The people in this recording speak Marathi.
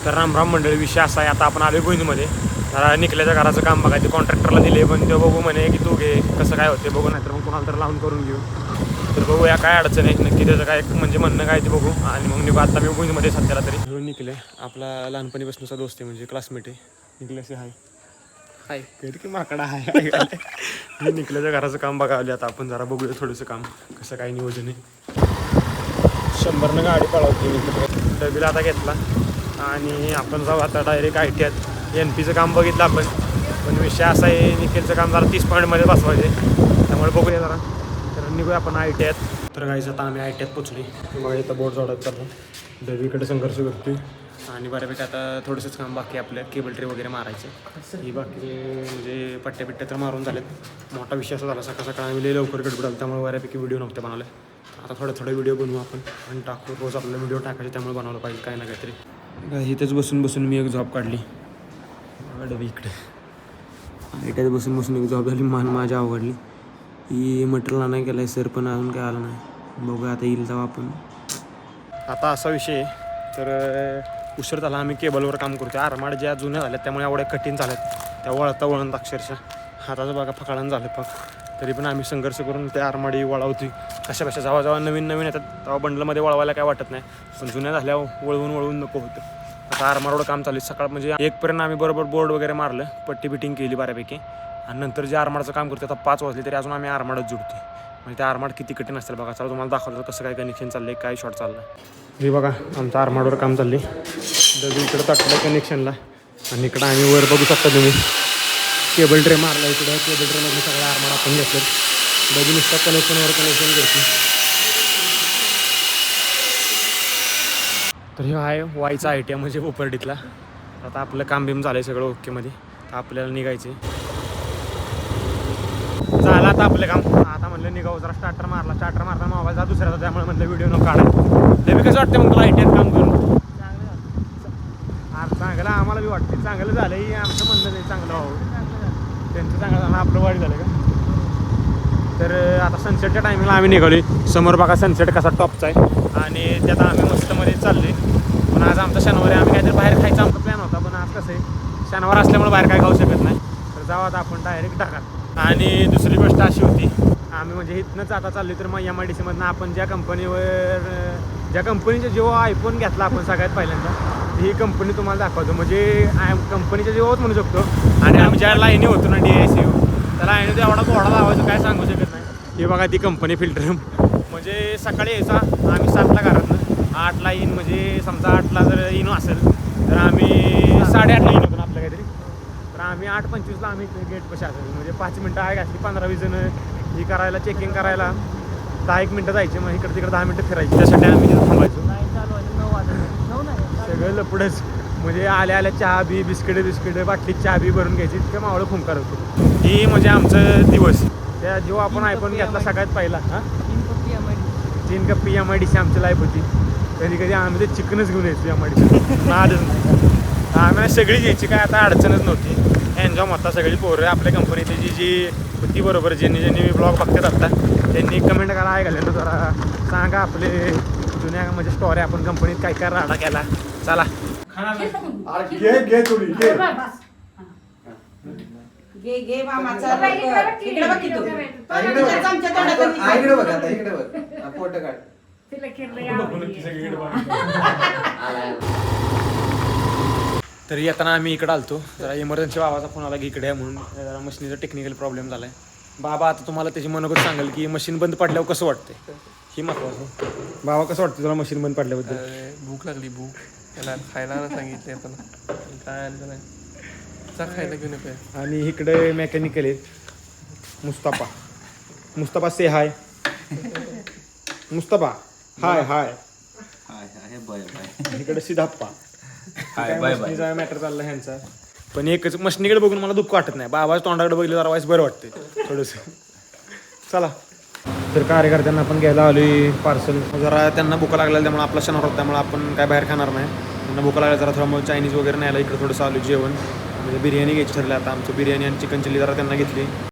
तर रामराम मंडळी, विषय असा आहे, आता आपण आलो गोविंदमध्ये. जरा निकल्याच्या घराचं काम बघायचं, कॉन्ट्रॅक्टरला दिले, पण ते बघू म्हणे की तू घे, कसं काय होते बघू, नाहीतर मग कोणाला तर लावून करून घेऊ. तर बघू या काय अडचण आहे नक्की, त्याचं काय म्हणजे म्हणणं काय ते बघू. आणि मग निघू. आता मी गोविंदमध्ये सध्याला तरी घेऊन निघले. आपला लहानपणीपासूनचा दोस्त आहे, म्हणजे क्लासमेट आहे, निकल्याचे हाय हाय कधी की माकडा आहे. मी निकल्याच्या घराचं काम बघावले. आता आपण जरा बघूया थोडंसं काम कसं काय नियोजन आहे. 100 गाडी पळवते मी डबीला आता घेतला आणि आपण जाऊ आता डायरेक्ट ITआत. NPचं काम बघितलं आपण, पण विषय असा आहे निकेलचं काम जरा 30 पॉईंटमध्ये बसवायचे, त्यामुळे बघूया जरा. तर निघूया आपण ITआत. तर गाईचं आता आम्ही ITआत पोचली. मग इथं बोर्ड जोडत चाललो, डबीकडे संघर्ष करतोय आणि बऱ्यापैकी आता थोडंसंच काम बाकी आपल्या केबल ट्रे वगैरे मारायचं. ही बाकी म्हणजे पट्ट्या तर मारून झालेत. मोठा विषय असा झाला, सकाळ सकाळ आम्ही लवकर गडबड आलो, त्यामुळे बऱ्यापैकी व्हिडिओ नव्हते बनवले. आता थोडे व्हिडिओ बनवू आपण आणि टाकू. रोज आपल्याला व्हिडिओ टाकायचे, त्यामुळे बनवलं पाहिजे काय ना काहीतरी. इथेच बसून मी एक जॉब काढली डबी इकडे. इथेच बसून एक जॉब झाली. माझ्या आवडली. ही मटेरियल आणायला गेलं आहे सर, पण अजून काय आलं नाही. बघूया आता येईल जाऊ आपण. आता असा विषय तर उशीर झाला. आम्ही केबलवर काम करतो. आरमाड ज्या जुन्या झाल्यात त्यामुळे एवढ्या कठीण झाल्यात, त्या वळणत अक्षरशः हाताचं बघा फकाळानं झालं पाक. तरी पण आम्ही संघर्ष करून त्या आरमाडी वळवती. कशा जेव्हा नवीन येतात तेव्हा बंडलमध्ये वळवायला काय वाटत नाही, पण जुन्या झाल्या वळवून नको होतं. आता आरमाडवर काम चालू आहे. सकाळ म्हणजे 1पर्यंत आम्ही बरोबर बोर्ड वगैरे मारलं, पट्टी बिटिंग केली बऱ्यापैकी. आणि नंतर जे आरमाडचं काम करतो आता 5 वाजले तरी अजून आम्ही आरमाडच जुडतो. म्हणजे त्या आरमाड किती कठीण असतील बघा. चला तुम्हाला दाखवलं कसं काय कनेक्शन चाललं आहे, काय शॉर्ट चाललं आहे. हे बघा आमचं आरमाडवर काम चाललं आहे. इकडं ताटलं कनेक्शनला आणि इकडं आम्ही वर बघू शकता तुम्ही केबल ट्रे मारला. इकडं केबल ट्रेमधून सगळं आरमाड आपण घेतलं. बघू नुसतं कनेक्शन करतो. तर हे आहे वायचा ITआ म्हणजे पोपर्डीतला. आता आपलं काम बिम झालं आहे सगळं ओकेमध्ये. तर आपल्याला निघायचे झालं आता आपलं काम. आता म्हणलं निघावं. जरा स्टार्टर मारता मोबाईल जा दुसऱ्याचा, त्यामुळे म्हणलं व्हिडिओ नको काढायला. ते कसं वाटतं मग तुला ITआत काम करून? चांगलं आम्हाला बी वाटते. चांगलं झालं ही आमचं म्हणणं नाही, चांगलं व्हावं. त्यांचं चांगलं झालं, आपलं वाईट झालं का. तर आता सनसेटच्या टायमिंगला आम्ही निघालो. समोर बघा सनसेट कसा टॉपचा आहे आणि त्यात आम्ही मस्तमध्ये चालले. पण आज आमचा शनिवार आहे, आम्ही काहीतरी बाहेर खायचा आमचा प्लॅन होता, पण आज कसं आहे शनिवार असल्यामुळे बाहेर काय खाऊ शकत नाही. तर जाऊ आता आपण डायरेक्ट ढाका. आणि दुसरी गोष्ट अशी होती, आम्ही म्हणजे इथनंच आता चाललो तर मग MIDCमधनं आपण ज्या कंपनीचा जेव्हा आयफोन घेतला आपण सगळ्यात पहिल्यांदा, ही कंपनी तुम्हाला दाखवतो. म्हणजे कंपनीच्या जेव्हाच म्हणू शकतो. आणि आम्ही ज्या लाईनी होतो ना DICU, त्या लाईनीत एवढा घोडा लावायचं काय सांगू शकत नाही. हे बघा ती कंपनी फिल्टर. म्हणजे सकाळी यायचा आम्ही 7ला घरातनं, 8ला येईन. म्हणजे समजा 8ला जर येईन असेल तर आम्ही 8:30ला येईन होतो आपल्या काहीतरी. तर आम्ही 8:25ला आम्ही गेट कशी असेल, म्हणजे 5 मिनटं आहे घातली. 15-20 जण ही करायला, चेकिंग करायला 10-1 मिनटं जायचे. मग इकडे तिकडे 10 मिनटं फिरायची. त्यासाठी आम्ही तिथं थांबायचो. सगळं लपडच. म्हणजे आल्या चहा बी बिस्किट बाटलीत चहा बी भरून घ्यायची. इतकं मावळं खुंकार होतो. ही म्हणजे आमचं दिवस. त्या जेव्हा आपण आयफोन घेतला सगळ्यात पहिला 3 कप्पी MIDC आमची लाईफ होती. कधी आम्ही ते चिकनच घेऊन यायचो MIDC. नादच नाही. आम्हाला सगळीच यायची, काय आता अडचणच नव्हती. एन्जॉय होता. सगळी पोरं आपल्या कंपनीची जी होती बरोबर, ज्यांनी मी ब्लॉग बघतात आता त्यांनी कमेंट करा आहे घालेलं, जरा सांगा आपले जुन्या म्हणजे स्टोरी, आपण कंपनीत काय काय राडा केला. चला घे मामाचा इकडे बघ की तू. इकडे बघ आता, इकडे बघ फोटो काढ. तरी येताना आम्ही इकडे आलतो. जरा इमर्जन्सी बाबाचा फोन आला की इकडे म्हणून. जरा मशीनीचा टेक्निकल प्रॉब्लेम झालाय. बाबा आता तुम्हाला त्याची मनोगत सांगेल की मशीन बंद पडल्यावर कसं वाटतंय, ही महत्वाचं. बाबा कसं वाटतं तुला मशीन बंद पडल्याबद्दल? भूक लागली. त्याला खायला सांगितले पण काय आलं नाही. खायला घेऊन येतो. आणि इकडे मेकॅनिकल आहेत मुस्तफा से हाय. मुस्तफा हाय हाय. इकडे सिद्धाप्पा मॅटर चालला ह्यांचा. पण एकच मशनीकडे बघून मला दुःख वाटत नाही. बाबाच तोंडाकडे बघितलं जरा वाईस बरं वाटते थोडंसं. चला तर कार्यकर्त्यांना आपण घ्यायला आलोय पार्सल. जरा त्यांना भूक लागलेलं, त्यामुळे आपला शनिवार होता, त्यामुळे आपण काय बाहेर खाणार नाही. त्यांना भूक लागल्या जरा थोडं मग चायनीज वगैरे न्यायला इकडे थोडंसं आलो जेवण. म्हणजे बिर्याणी घ्यायची ठरली आता. आमचं बिर्याणी आणि चिकन चिल्ली जरा त्यांना घेतली.